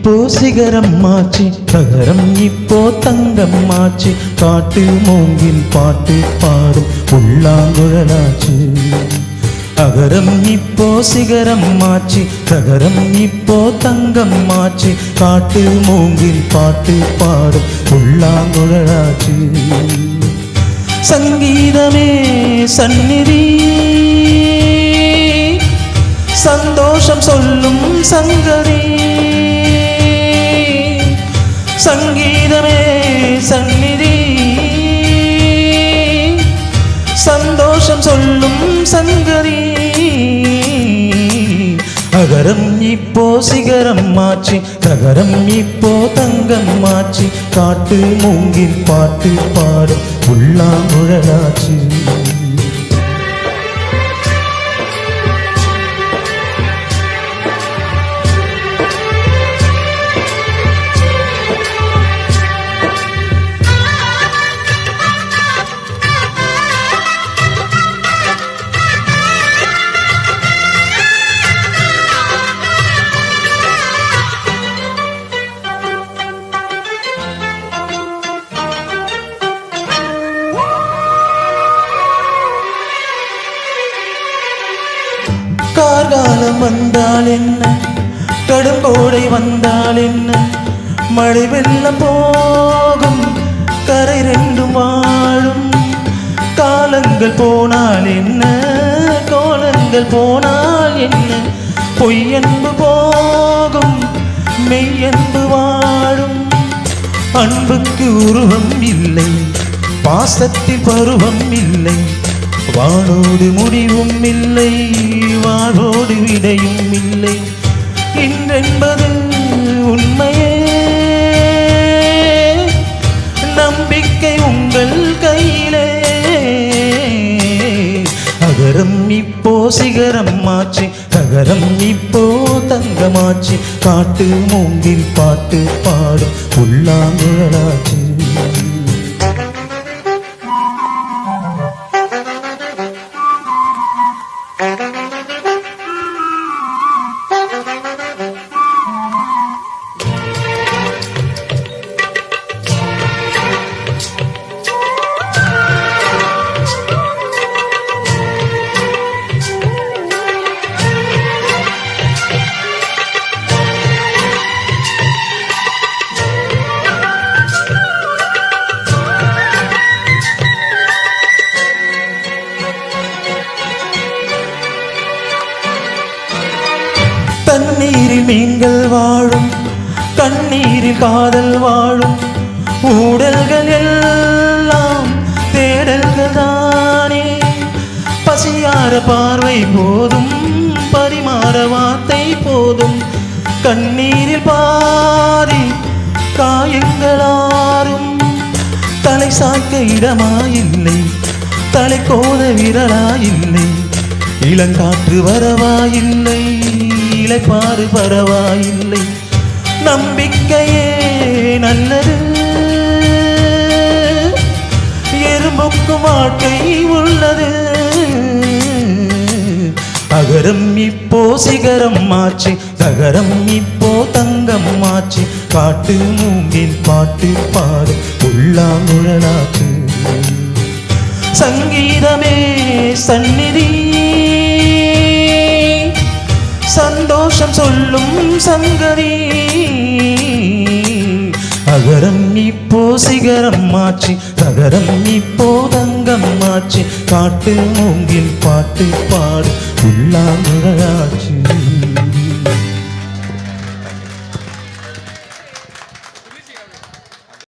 இப்போ சிகரம் ஆச்சு, தகரம் இப்போ தங்கம் ஆச்சு. காட்டு மூங்கில் பாட்டு பாடும் புல்லாங்குழலாச்சு. அகரம் இப்போ சிகரம் ஆச்சு, தகரம் இப்போ தங்கம் ஆச்சு. காட்டு மூங்கில் பாட்டு பாடும் புல்லாங்குழலாச்சு. சங்கீதமே சந்நிதி, சந்தோஷம் சொல்லும் சங்கதி. சங்கீதமே சந்நிதி, சந்தோஷம் சொல்லும் சங்கதி. அகரம் இப்போ சிகரம் ஆச்சு, தகரம் இப்போ தங்கம் ஆச்சு. காட்டு மூங்கில் பாட்டு பாடும் புல்லாங்குழலாச்சு. கார்காலம் வந்தால் என்ன, கடுங்கோடை வந்தால் என்ன, மழை வெள்ளம் போகும், கரை ரெண்டும் வாழும். காலங்கள் போனால் என்ன, கோலங்கள் போனால் என்ன, பொய்யன்பு போகும், மெய்யன்பு வாழும். அன்புக்கு உருவம் இல்லை, பாசத்தில் பருவம் இல்லை. வானோடு முடிவும் இல்லை, வாழ்வோடு விடையும் இல்லை. இன்றென்பது உண்மையே, நம்பிக்கை உங்கள் கையிலே. அகரம் இப்போ சிகரம் ஆச்சு, தகரம் இப்போ தங்கமாச்சு. காட்டு மூங்கில் பாட்டு பாடும் புல்லாங்குழலாச்சு. தண்ணீரில் மீன்கள் வாழும், கண்ணீரில் காதல் வாழும். ஊடல்கள் எல்லாம் தேடல்கள் தானே. பசியார பார்வை போதும், பரிமாற வார்த்தை போதும். கண்ணீரில் பாதி காயங்களாரும். தலை சாய்க்க இடமாயில்லை, தலை கோத விரலாயில்லை. இளங்காற்று வரவாயில்லை, இளைப்பாறு பரவாயில்லை. நம்பிக்கையே நல்லது, எறும்புக்கும் வாழ்க்கை உள்ளது. அகரம் இப்போ சிகரம் ஆச்சு, தகரம் இப்போ தங்கம் ஆச்சு. காட்டு மூங்கில் பாட்டு பாடு புல்லாங்குழலாச்சு. சங்கீதமே சந்நிதி, சந்தோஷம் சொல்லும் சங்கதி. அகரம் இப்போ சிகரம் ஆச்சு, தகரம் இப்போ தங்கம் ஆச்சு. காட்டு மூங்கில் பாட்டு பாடு புல்லாங்குழலாச்சு.